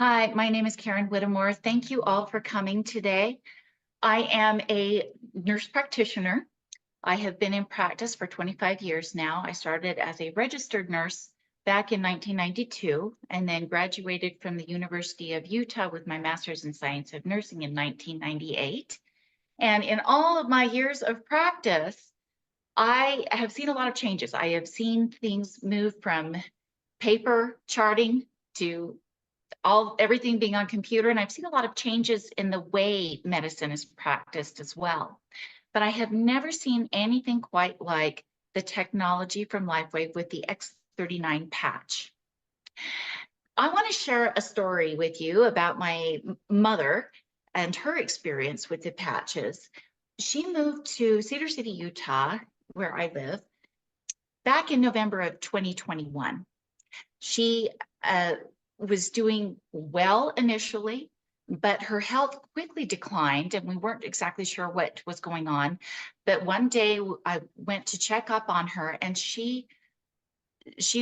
Hi, my name is Karen Whittemore. Thank you all for coming today. I am a nurse practitioner. I have been in practice for 25 years now. I started as a registered nurse back in 1992 and then graduated from the University of Utah with my master's in science of nursing in 1998. And in all of my years of practice, I have seen a lot of changes. I have seen things move from paper charting to everything being on computer, and I've seen a lot of changes in the way medicine is practiced as well. But I have never seen anything quite like the technology from LifeWave with the X39 patch. I want to share a story with you about my mother and her experience with the patches. She moved to Cedar City, Utah, where I live, back in November of 2021. She was doing well initially, but her health quickly declined and we weren't exactly sure what was going on. But one day I went to check up on her and she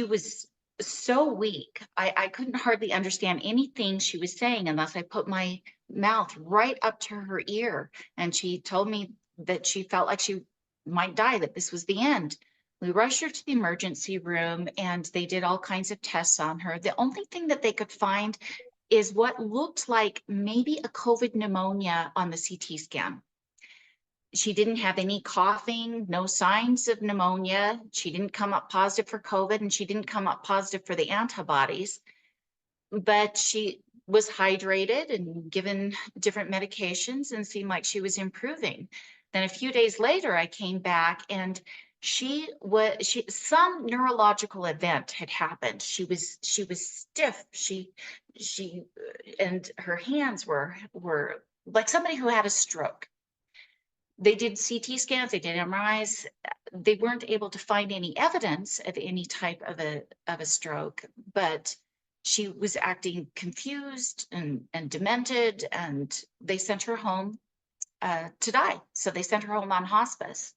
was so weak. I couldn't hardly understand anything she was saying unless I put my mouth right up to her ear. And she told me that she felt like she might die, that this was the end. We rushed her to the emergency room and they did all kinds of tests on her. The only thing that they could find is what looked like maybe a COVID pneumonia on the CT scan. She didn't have any coughing, no signs of pneumonia. She didn't come up positive for COVID and she didn't come up positive for the antibodies, but she was hydrated and given different medications and seemed like she was improving. Then a few days later, I came back and some neurological event had happened. She was stiff. And her hands were like somebody who had a stroke. They did CT scans, they did MRIs. They weren't able to find any evidence of any type of a stroke, but she was acting confused and demented, and they sent her home to die. So they sent her home on hospice.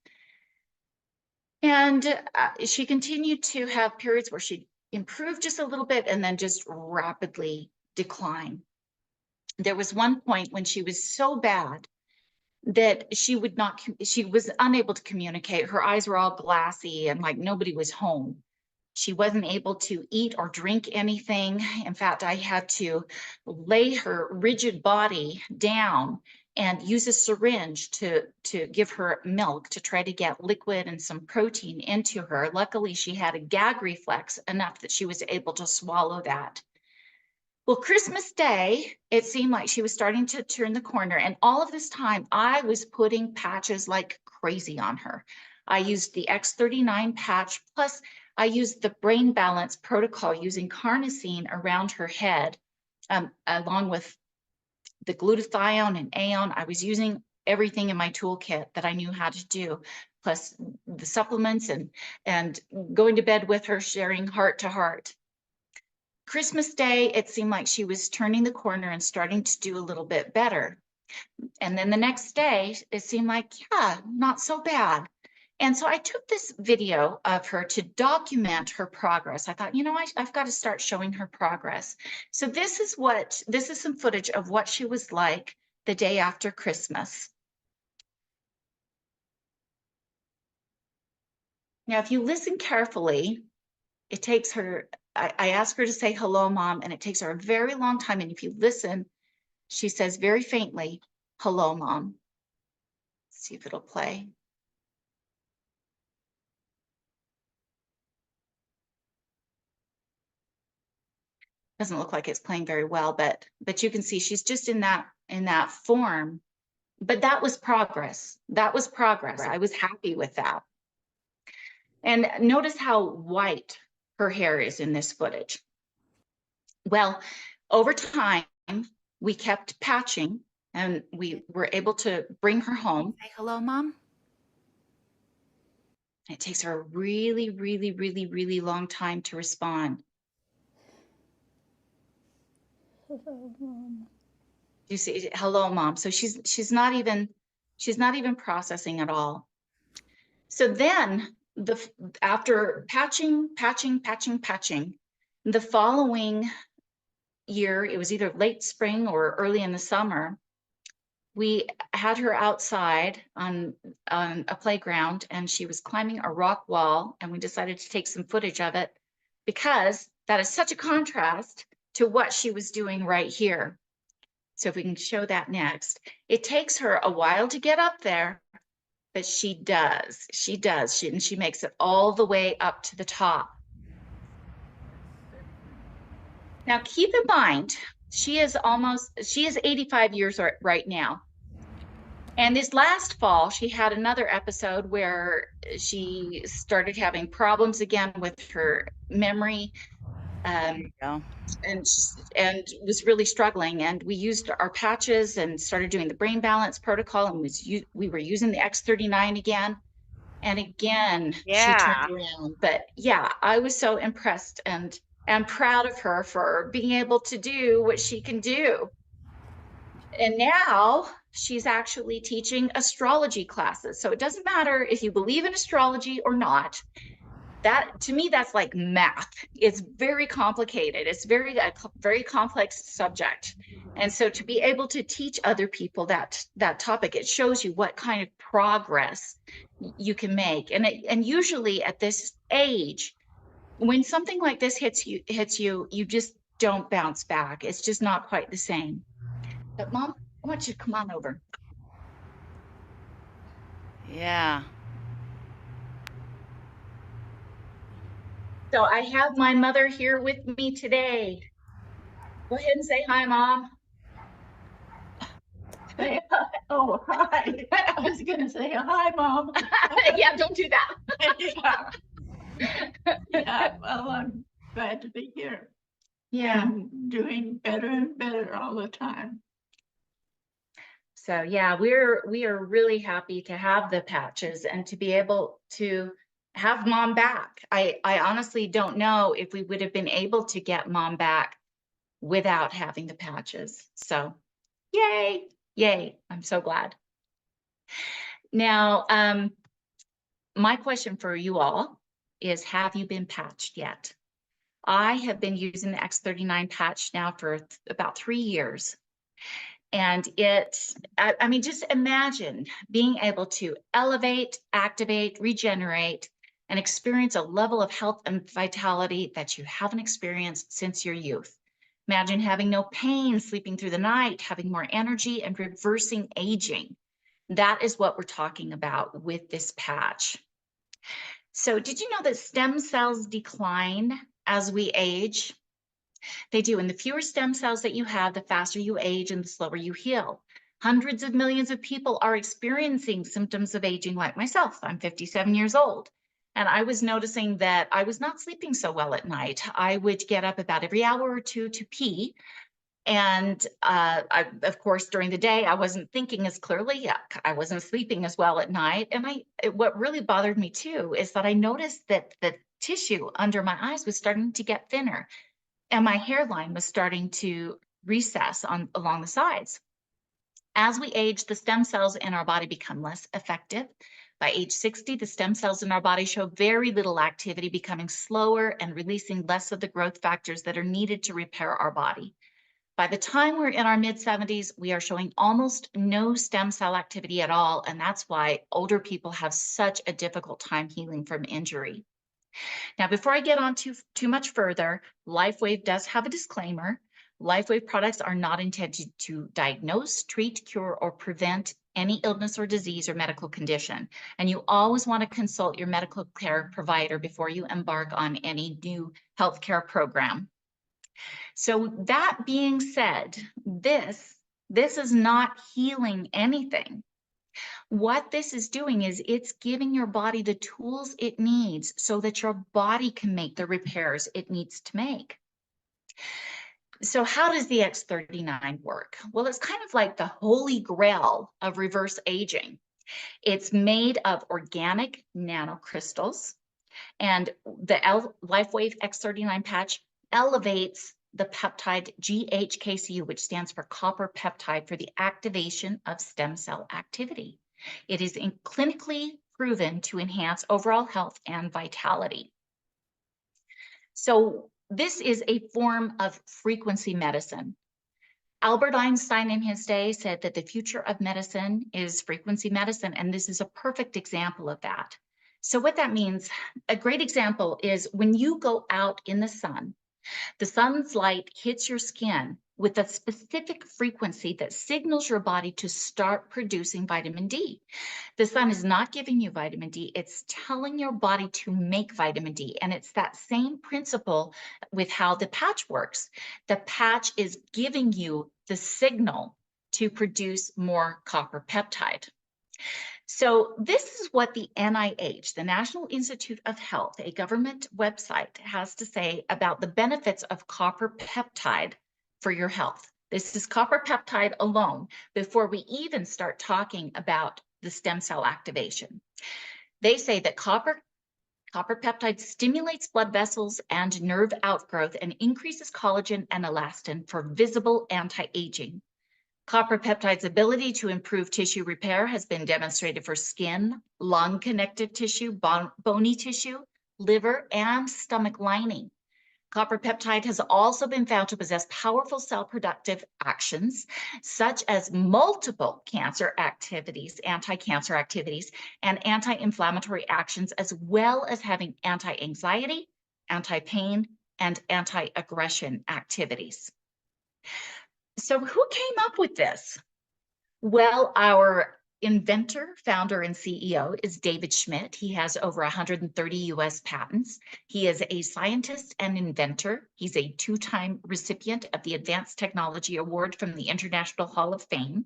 And she continued to have periods where she improved just a little bit and then just rapidly decline. There was one point when she was so bad that she was unable to communicate. Her eyes were all glassy and like nobody was home. She wasn't able to eat or drink anything. In fact, I had to lay her rigid body down and use a syringe to give her milk to try to get liquid and some protein into her. Luckily, she had a gag reflex enough that she was able to swallow that. Well, Christmas Day, it seemed like she was starting to turn the corner. And all of this time, I was putting patches like crazy on her. I used the X39 patch, plus I used the brain balance protocol using carnosine around her head, along with the glutathione and Aeon. I was using everything in my toolkit that I knew how to do, plus the supplements and going to bed with her, sharing heart to heart. Christmas Day, it seemed like she was turning the corner and starting to do a little bit better. And then the next day, it seemed like, yeah, not so bad. And so I took this video of her to document her progress. I thought, I've got to start showing her progress. So this is some footage of what she was like the day after Christmas. Now, if you listen carefully, it takes her, I ask her to say, hello, Mom, and it takes her a very long time. And if you listen, she says very faintly, hello, Mom. Let's see if it'll play. Doesn't look like it's playing very well, but you can see she's just in that form. But that was progress. That was progress. I was happy with that. And notice how white her hair is in this footage. Well, over time, we kept patching and we were able to bring her home. Say hello, Mom. It takes her a really, really, really, really long time to respond. Hello, Mom. You see, hello, Mom. So she's not even processing at all. So then after patching, the following year, it was either late spring or early in the summer, we had her outside on a playground, and she was climbing a rock wall, and we decided to take some footage of it because that is such a contrast to what she was doing right here. So if we can show that next. It takes her a while to get up there, but she does. And she makes it all the way up to the top. Now, keep in mind, she is 85 years right now. And this last fall, she had another episode where she started having problems again with her memory. Yeah. And was really struggling. And we used our patches and started doing the brain balance protocol, and we were using the X39 again. And again, she turned around. But yeah, I was so impressed and proud of her for being able to do what she can do. And now she's actually teaching astrology classes. So it doesn't matter if you believe in astrology or not. That, to me, that's like math. It's very complicated. It's very complex subject. And so to be able to teach other people that topic, it shows you what kind of progress you can make. And usually at this age, when something like this hits you, you just don't bounce back. It's just not quite the same. But Mom, I want you to come on over. Yeah. So I have my mother here with me today. Go ahead and say hi, Mom. Oh, hi. I was going to say, hi, Mom. Yeah, don't do that. Yeah, well, I'm glad to be here. Yeah. And doing better and better all the time. So yeah, we are really happy to have the patches and to be able to have Mom back. I honestly don't know if we would have been able to get Mom back without having the patches. So yay, yay. I'm so glad. Now, my question for you all is, have you been patched yet? I have been using the X39 patch now for about 3 years. And I mean, just imagine being able to elevate, activate, regenerate, and experience a level of health and vitality that you haven't experienced since your youth. Imagine having no pain, sleeping through the night, having more energy, and reversing aging. That is what we're talking about with this patch. So did you know that stem cells decline as we age? They do. And the fewer stem cells that you have, the faster you age and the slower you heal. Hundreds of millions of people are experiencing symptoms of aging like myself. I'm 57 years old. And I was noticing that I was not sleeping so well at night. I would get up about every hour or two to pee. And of course, during the day, I wasn't thinking as clearly. I wasn't sleeping as well at night. And what really bothered me too is that I noticed that the tissue under my eyes was starting to get thinner, and my hairline was starting to recess along the sides. As we age, the stem cells in our body become less effective. By age 60, the stem cells in our body show very little activity, becoming slower and releasing less of the growth factors that are needed to repair our body. By the time we're in our mid-70s, we are showing almost no stem cell activity at all, and that's why older people have such a difficult time healing from injury. Now, before I get on too much further, LifeWave does have a disclaimer. LifeWave products are not intended to diagnose, treat, cure, or prevent any illness or disease or medical condition. And you always want to consult your medical care provider before you embark on any new healthcare program. So that being said, this is not healing anything. What this is doing is it's giving your body the tools it needs so that your body can make the repairs it needs to make. So how does the X39 work? Well, it's kind of like the holy grail of reverse aging. It's made of organic nanocrystals, and the LifeWave X39 patch elevates the peptide GHKCU, which stands for copper peptide, for the activation of stem cell activity. It is clinically proven to enhance overall health and vitality. So this is a form of frequency medicine. Albert Einstein in his day said that the future of medicine is frequency medicine, and this is a perfect example of that. So what that means, a great example is when you go out in the sun's light hits your skin with a specific frequency that signals your body to start producing vitamin D. The sun is not giving you vitamin D, it's telling your body to make vitamin D. And it's that same principle with how the patch works. The patch is giving you the signal to produce more copper peptide. So this is what the NIH, the National Institute of Health, a government website, has to say about the benefits of copper peptide for your health. This is copper peptide alone before we even start talking about the stem cell activation. They say that copper peptide stimulates blood vessels and nerve outgrowth and increases collagen and elastin for visible anti-aging. Copper peptide's ability to improve tissue repair has been demonstrated for skin, lung connective tissue, bony tissue, liver, and stomach lining. Copper peptide has also been found to possess powerful cell productive actions, such as multiple cancer activities, anti-cancer activities, and anti-inflammatory actions, as well as having anti-anxiety, anti-pain, and anti-aggression activities. So who came up with this? Well, our inventor, founder, and CEO is David Schmidt. He has over 130 US patents. He is a scientist and inventor. He's a two-time recipient of the Advanced Technology Award from the International Hall of Fame.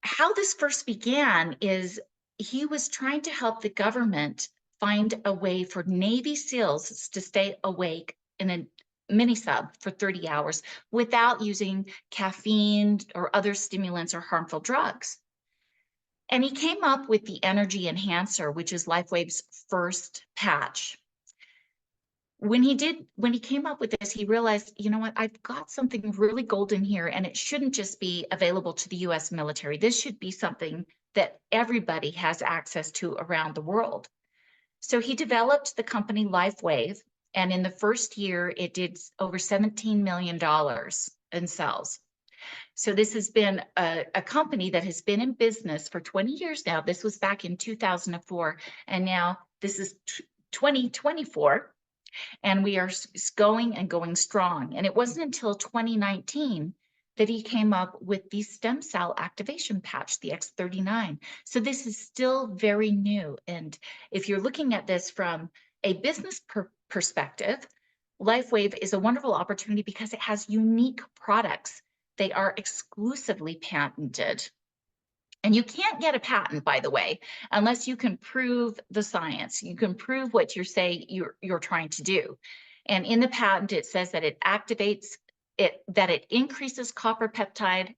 How this first began is he was trying to help the government find a way for Navy SEALs to stay awake in a mini sub for 30 hours without using caffeine or other stimulants or harmful drugs. And he came up with the energy enhancer, which is LifeWave's first patch. When he came up with this, he realized, you know what, I've got something really golden here, and it shouldn't just be available to the US military. This should be something that everybody has access to around the world. So he developed the company LifeWave, and in the first year, it did over $17 million in sales. So this has been a company that has been in business for 20 years now. This was back in 2004, and now this is 2024, and we are going and going strong. And it wasn't until 2019 that he came up with the stem cell activation patch, the X39. So this is still very new. And if you're looking at this from a business perspective, LifeWave is a wonderful opportunity because it has unique products. They are exclusively patented. And you can't get a patent, by the way, unless you can prove the science. You can prove what you say you're trying to do. And in the patent, it says that it activates it, that it increases copper peptide,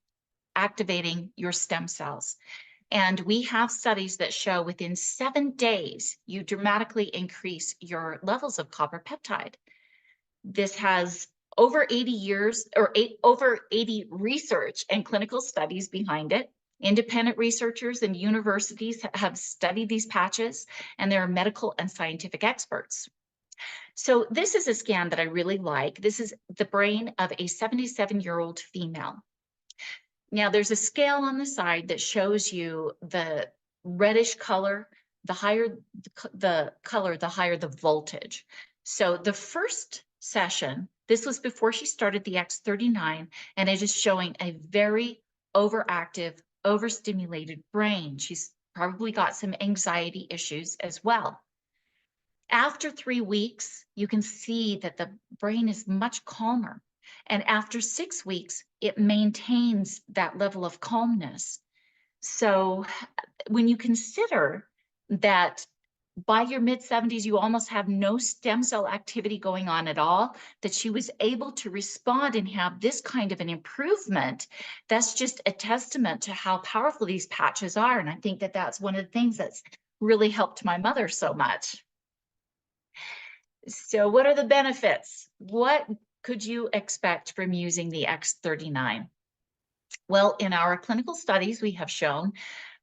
activating your stem cells. And we have studies that show within 7 days, you dramatically increase your levels of copper peptide. This has over 80 years or over 80 research and clinical studies behind it. Independent researchers and universities have studied these patches, and there are medical and scientific experts. So this is a scan that I really like. This is the brain of a 77-year-old female. Now there's a scale on the side that shows you the reddish color. The higher the color, the higher the voltage. So the first session, this was before she started the X39, and it is showing a very overactive, overstimulated brain. She's probably got some anxiety issues as well. After 3 weeks, you can see that the brain is much calmer. And after 6 weeks, it maintains that level of calmness. So when you consider that by your mid-70s, you almost have no stem cell activity going on at all, that she was able to respond and have this kind of an improvement, that's just a testament to how powerful these patches are. And I think that that's one of the things that's really helped my mother so much. So what are the benefits? What could you expect from using the X39? Well, in our clinical studies, we have shown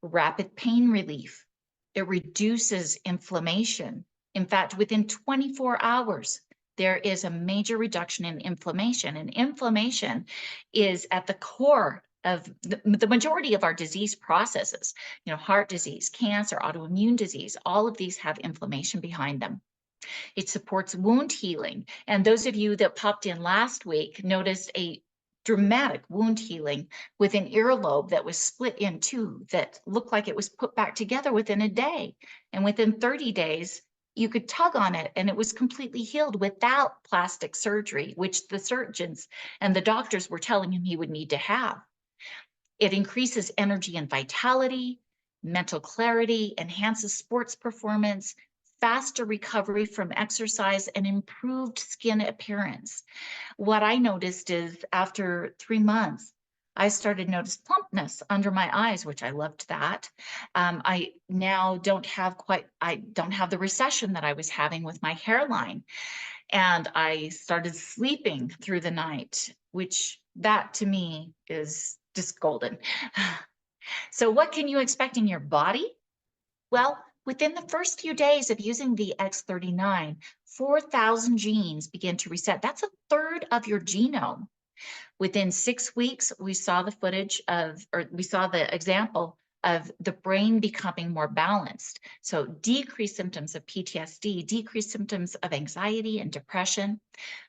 rapid pain relief. It reduces inflammation. In fact, within 24 hours, there is a major reduction in inflammation, and inflammation is at the core of the majority of our disease processes. You know, heart disease, cancer, autoimmune disease, all of these have inflammation behind them. It supports wound healing. And those of you that popped in last week noticed a dramatic wound healing with an earlobe that was split in two that looked like it was put back together within a day. And within 30 days, you could tug on it and it was completely healed without plastic surgery, which the surgeons and the doctors were telling him he would need to have. It increases energy and vitality, mental clarity, enhances sports performance, faster recovery from exercise, and improved skin appearance. What I noticed is after 3 months, I started notice plumpness under my eyes, which I loved that. I now don't have the recession that I was having with my hairline. And I started sleeping through the night, which that to me is just golden. So what can you expect in your body? Well, within the first few days of using the X39, 4,000 genes begin to reset. That's a third of your genome. Within 6 weeks, we saw the example of the brain becoming more balanced. So decreased symptoms of PTSD, decreased symptoms of anxiety and depression.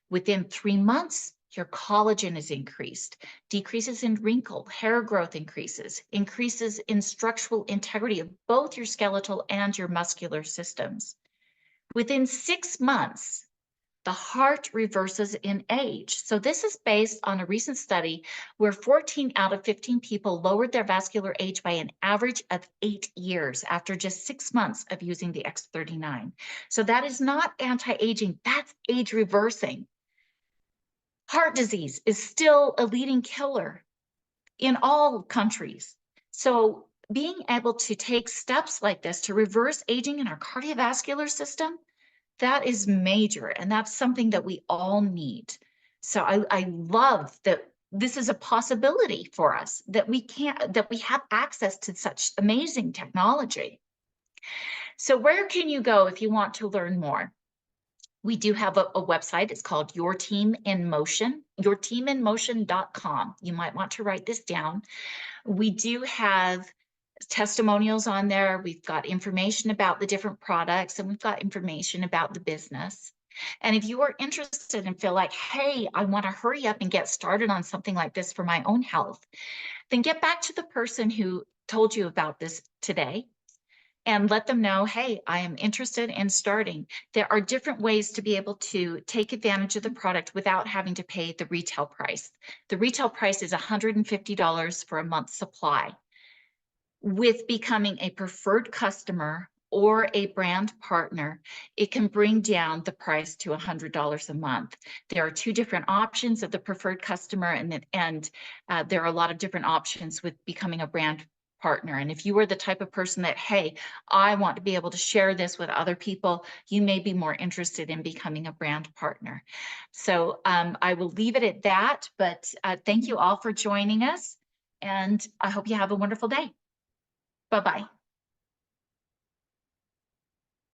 Within 3 months, your collagen is increased, decreases in wrinkle, hair growth increases in structural integrity of both your skeletal and your muscular systems. Within 6 months, the heart reverses in age. So this is based on a recent study where 14 out of 15 people lowered their vascular age by an average of 8 years after just 6 months of using the X39. So that is not anti-aging, that's age reversing. Heart disease is still a leading killer in all countries. So being able to take steps like this to reverse aging in our cardiovascular system, that is major, and that's something that we all need. So I love that this is a possibility for us, that we have access to such amazing technology. So where can you go if you want to learn more? We do have a website. It's called Your Team in Motion, yourteaminmotion.com. You might want to write this down. We do have testimonials on there. We've got information about the different products, and we've got information about the business. And if you are interested and feel like, hey, I want to hurry up and get started on something like this for my own health, then get back to the person who told you about this today and let them know, hey, I am interested in starting. There are different ways to be able to take advantage of the product without having to pay the retail price. The retail price is $150 for a month's supply. With becoming a preferred customer or a brand partner, it can bring down the price to $100 a month. There are 2 different options of the preferred customer, and there are a lot of different options with becoming a brand partner. And if you are the type of person that, hey, I want to be able to share this with other people, you may be more interested in becoming a brand partner. So I will leave it at that, but thank you all for joining us, and I hope you have a wonderful day. Bye-bye.